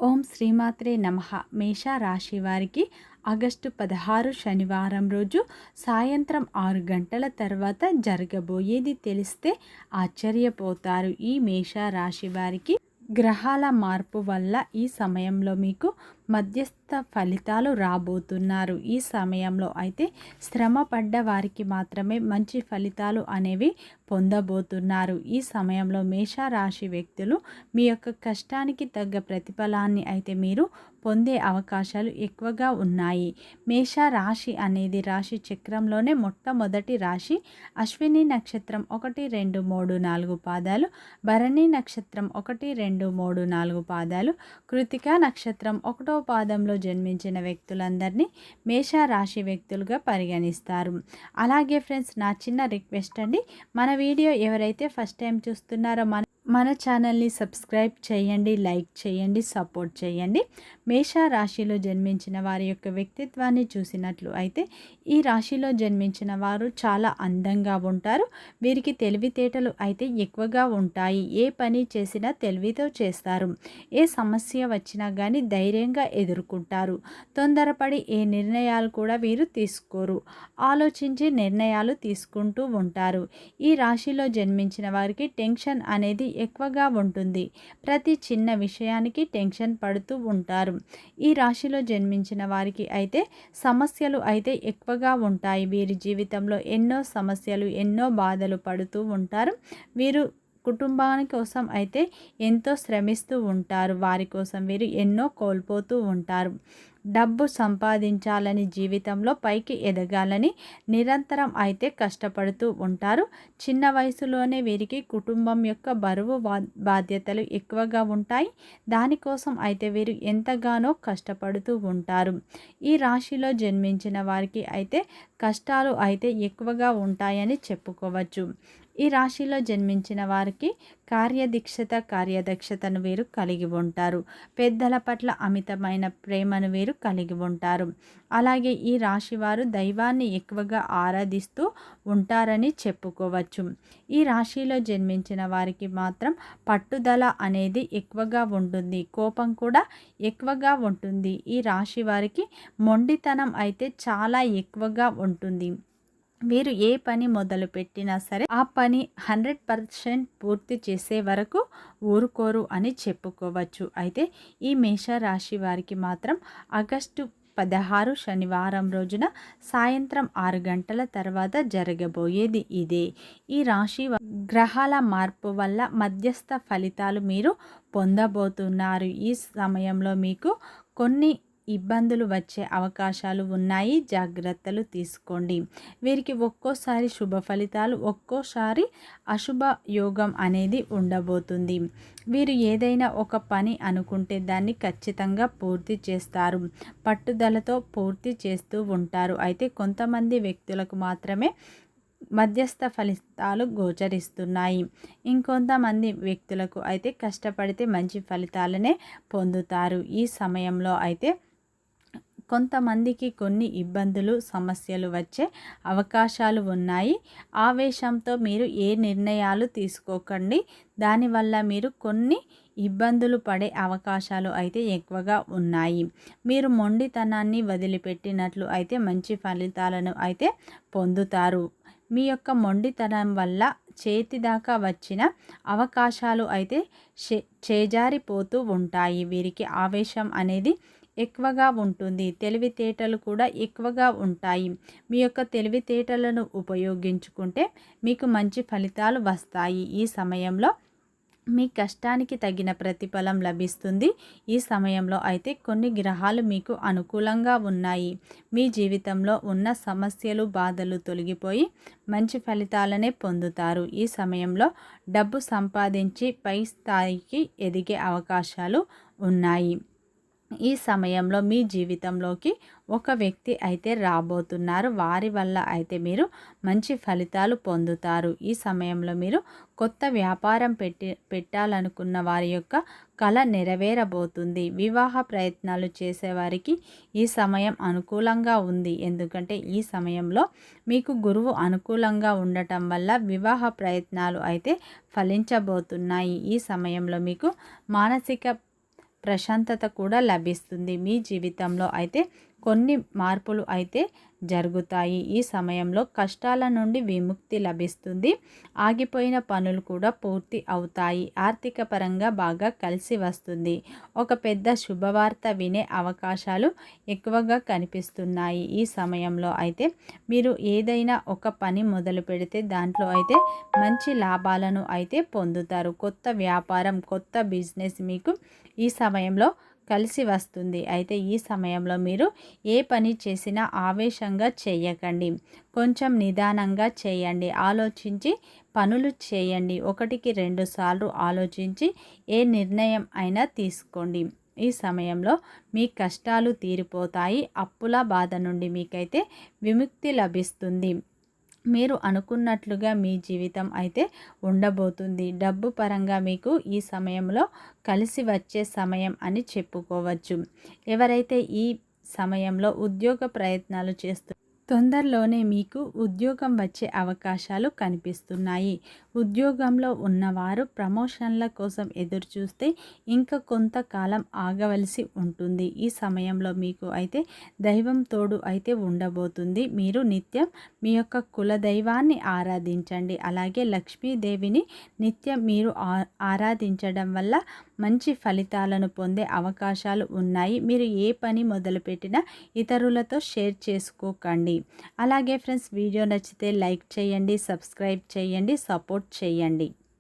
ఓం శ్రీమాత్రే నమః. మేష రాశి వారికి ఆగస్టు 16 శనివారం రోజు సాయంత్రం 6 గంటల తర్వాత జరగబోయేది తెలిస్తే ఆశ్చర్యపోతారు. ఈ మేష రాశి వారికి గ్రహాల మార్పు వల్ల ఈ సమయంలో మీకు మధ్యస్థ ఫలితాలు రాబోతున్నారు. ఈ సమయంలో అయితే శ్రమ పడ్డ వారికి మాత్రమే మంచి ఫలితాలు అనేవి పొందబోతున్నారు. ఈ సమయంలో మేషరాశి వ్యక్తులు మీ యొక్క కష్టానికి తగ్గ ప్రతిఫలాన్ని అయితే మీరు పొందే అవకాశాలు ఎక్కువగా ఉన్నాయి. మేష రాశి అనేది రాశి చక్రంలోనే మొట్టమొదటి రాశి. అశ్విని నక్షత్రం 1, 2, 3, 4 పాదాలు, భరణి నక్షత్రం 1, 2, 3, 4 పాదాలు, కృతిక నక్షత్రం 1వ పాదంలో జన్మించిన వ్యక్తులందరినీ మేష రాశి వ్యక్తులుగా పరిగణిస్తారు. అలాగే ఫ్రెండ్స్, నా చిన్న రిక్వెస్ట్ అండి, మన వీడియో ఎవరైతే ఫస్ట్ టైం చూస్తున్నారో మన ఛానల్ని సబ్స్క్రైబ్ చేయండి, లైక్ చేయండి, సపోర్ట్ చేయండి. మేష రాశిలో జన్మించిన వారి యొక్క వ్యక్తిత్వాన్ని చూసినట్లు అయితే ఈ రాశిలో జన్మించిన వారు చాలా అందంగా ఉంటారు. వీరికి తెలివితేటలు అయితే ఎక్కువగా ఉంటాయి. ఏ పని చేసినా తెలివితో చేస్తారు. ఏ సమస్య వచ్చినా కానీ ధైర్యంగా ఎదుర్కొంటారు. తొందరపడి ఏ నిర్ణయాలు కూడా వీరు తీసుకోరు. ఆలోచించి నిర్ణయాలు తీసుకుంటూ ఉంటారు. ఈ రాశిలో జన్మించిన వారికి టెన్షన్ అనేది ఎక్కువగా ఉంటుంది. ప్రతి చిన్న విషయానికి టెన్షన్ పడుతూ ఉంటారు. ఈ రాశిలో జన్మించిన వారికి అయితే సమస్యలు అయితే ఎక్కువగా ఉంటాయి. వీరి జీవితంలో ఎన్నో సమస్యలు, ఎన్నో బాధలు పడుతూ ఉంటారు. వీరు కుటుంబాని కోసం అయితే ఎంతో శ్రమిస్తూ ఉంటారు. వారి కోసం వీరు ఎన్నో కోల్పోతూ ఉంటారు. డబ్బు సంపాదించాలని, జీవితంలో పైకి ఎదగాలని నిరంతరం అయితే కష్టపడుతూ ఉంటారు. చిన్న వయసులోనే వీరికి కుటుంబం యొక్క బరువు బాధ్యతలు ఎక్కువగా ఉంటాయి. దానికోసం అయితే వీరు ఎంతగానో కష్టపడుతూ ఉంటారు. ఈ రాశిలో జన్మించిన వారికి అయితే కష్టాలు అయితే ఎక్కువగా ఉంటాయని చెప్పుకోవచ్చు. ఈ రాశిలో జన్మించిన వారికి కార్యదక్షతను వీరు కలిగి ఉంటారు. పెద్దల పట్ల అమితమైన ప్రేమను వీరు కలిగి ఉంటారు. అలాగే ఈ రాశి వారు దైవాన్ని ఎక్కువగా ఆరాధిస్తూ ఉంటారని చెప్పుకోవచ్చు. ఈ రాశిలో జన్మించిన వారికి మాత్రం పట్టుదల అనేది ఎక్కువగా ఉంటుంది. కోపం కూడా ఎక్కువగా ఉంటుంది. ఈ రాశి వారికి మొండితనం అయితే చాలా ఎక్కువగా ఉంటుంది. వీరు ఏ పని మొదలు పెట్టినా సరే ఆ పని 100% పూర్తి చేసే వరకు ఊరుకోరు అని చెప్పుకోవచ్చు. అయితే ఈ మేషరాశి వారికి మాత్రం ఆగస్టు 16 శనివారం రోజున సాయంత్రం 6 గంటల తర్వాత జరగబోయేది ఇదే. ఈ రాశి గ్రహాల మార్పు వల్ల మధ్యస్థ ఫలితాలు మీరు పొందబోతున్నారు. ఈ సమయంలో మీకు కొన్ని ఇబ్బందులు వచ్చే అవకాశాలు ఉన్నాయి. జాగ్రత్తలు తీసుకోండి. వీరికి ఒక్కోసారి శుభ ఫలితాలు, ఒక్కోసారి అశుభ యోగం అనేది ఉండబోతుంది. వీరు ఏదైనా ఒక పని అనుకుంటే దాన్ని ఖచ్చితంగా పూర్తి చేస్తారు. పట్టుదలతో పూర్తి చేస్తూ ఉంటారు. అయితే కొంతమంది వ్యక్తులకు మాత్రమే మధ్యస్థ ఫలితాలు గోచరిస్తున్నాయి. ఇంకొంతమంది వ్యక్తులకు అయితే కష్టపడితే మంచి ఫలితాలనే పొందుతారు. ఈ సమయంలో అయితే కొంతమందికి కొన్ని ఇబ్బందులు, సమస్యలు వచ్చే అవకాశాలు ఉన్నాయి. ఆవేశంతో మీరు ఏ నిర్ణయాలు తీసుకోకండి. దానివల్ల మీరు కొన్ని ఇబ్బందులు పడే అవకాశాలు అయితే ఎక్కువగా ఉన్నాయి. మీరు మొండితనాన్ని వదిలిపెట్టినట్లు అయితే మంచి ఫలితాలను అయితే పొందుతారు. మీ యొక్క మొండితనం వల్ల చేతి దాకా వచ్చిన అవకాశాలు అయితే చేజారిపోతూ ఉంటాయి. వీరికి ఆవేశం అనేది ఎక్కువగా ఉంటుంది. తెలివితేటలు కూడా ఎక్కువగా ఉంటాయి. మీ యొక్క తెలివితేటలను ఉపయోగించుకుంటే మీకు మంచి ఫలితాలు వస్తాయి. ఈ సమయంలో మీ కష్టానికి తగిన ప్రతిఫలం లభిస్తుంది. ఈ సమయంలో అయితే కొన్ని గ్రహాలు మీకు అనుకూలంగా ఉన్నాయి. మీ జీవితంలో ఉన్న సమస్యలు, బాధలు తొలగిపోయి మంచి ఫలితాలనే పొందుతారు. ఈ సమయంలో డబ్బు సంపాదించి పై స్థాయికి ఎదిగే అవకాశాలు ఉన్నాయి. ఈ సమయంలో మీ జీవితంలోకి ఒక వ్యక్తి అయితే రాబోతున్నారు. వారి వల్ల అయితే మీరు మంచి ఫలితాలు పొందుతారు. ఈ సమయంలో మీరు కొత్త వ్యాపారం పెట్టాలనుకున్న వారి యొక్క కళ నెరవేరబోతుంది. వివాహ ప్రయత్నాలు చేసేవారికి ఈ సమయం అనుకూలంగా ఉంది. ఎందుకంటే ఈ సమయంలో మీకు గురువు అనుకూలంగా ఉండటం వల్ల వివాహ ప్రయత్నాలు అయితే ఫలించబోతున్నాయి. ఈ సమయంలో మీకు మానసిక ప్రశాంతత కూడా లభిస్తుంది. మీ జీవితంలో అయితే కొన్ని మార్పులు అయితే జరుగుతాయి. ఈ సమయంలో కష్టాల నుండి విముక్తి లభిస్తుంది. ఆగిపోయిన పనులు కూడా పూర్తి అవుతాయి. ఆర్థిక పరంగా బాగా కలిసి వస్తుంది. ఒక పెద్ద శుభవార్త వినే అవకాశాలు ఎక్కువగా కనిపిస్తున్నాయి. ఈ సమయంలో అయితే మీరు ఏదైనా ఒక పని మొదలు పెడితే దాంట్లో అయితే మంచి లాభాలను అయితే పొందుతారు. కొత్త వ్యాపారం, కొత్త బిజినెస్ మీకు ఈ సమయంలో కలిసి వస్తుంది. అయితే ఈ సమయంలో మీరు ఏ పని చేసినా ఆవేశంగా చేయకండి. కొంచెం నిదానంగా చేయండి. ఆలోచించి పనులు చేయండి. 1కి 2 సార్లు ఆలోచించి ఏ నిర్ణయం అయినా తీసుకోండి. ఈ సమయంలో మీ కష్టాలు తీరిపోతాయి. అప్పుల బాధ నుండి మీకైతే విముక్తి లభిస్తుంది. మీరు అనుకున్నట్లుగా మీ జీవితం అయితే ఉండబోతుంది. డబ్బు పరంగా మీకు ఈ సమయంలో కలిసి వచ్చే సమయం అని చెప్పుకోవచ్చు. ఎవరైతే ఈ సమయంలో ఉద్యోగ ప్రయత్నాలు తొందరలోనే మీకు ఉద్యోగం వచ్చే అవకాశాలు కనిపిస్తున్నాయి. ఉద్యోగంలో ఉన్నవారు ప్రమోషన్ల కోసం ఎదురుచూస్తే ఇంకా కొంతకాలం ఆగవలసి ఉంటుంది. ఈ సమయంలో మీకు అయితే దైవం తోడు అయితే ఉండబోతుంది. మీరు నిత్యం మీ యొక్క కుల దైవాన్ని ఆరాధించండి. అలాగే లక్ష్మీదేవిని నిత్యం మీరు ఆరాధించడం వల్ల మంచి ఫలితాలను పొందే అవకాశాలు ఉన్నాయి. మీరు ఏ పని మొదలుపెట్టినా ఇతరులతో షేర్ చేసుకోకండి. అలాగే ఫ్రెండ్స్, వీడియో నచ్చితే లైక్ చేయండి, సబ్స్క్రైబ్ చేయండి, సపోర్ట్ చేయండి.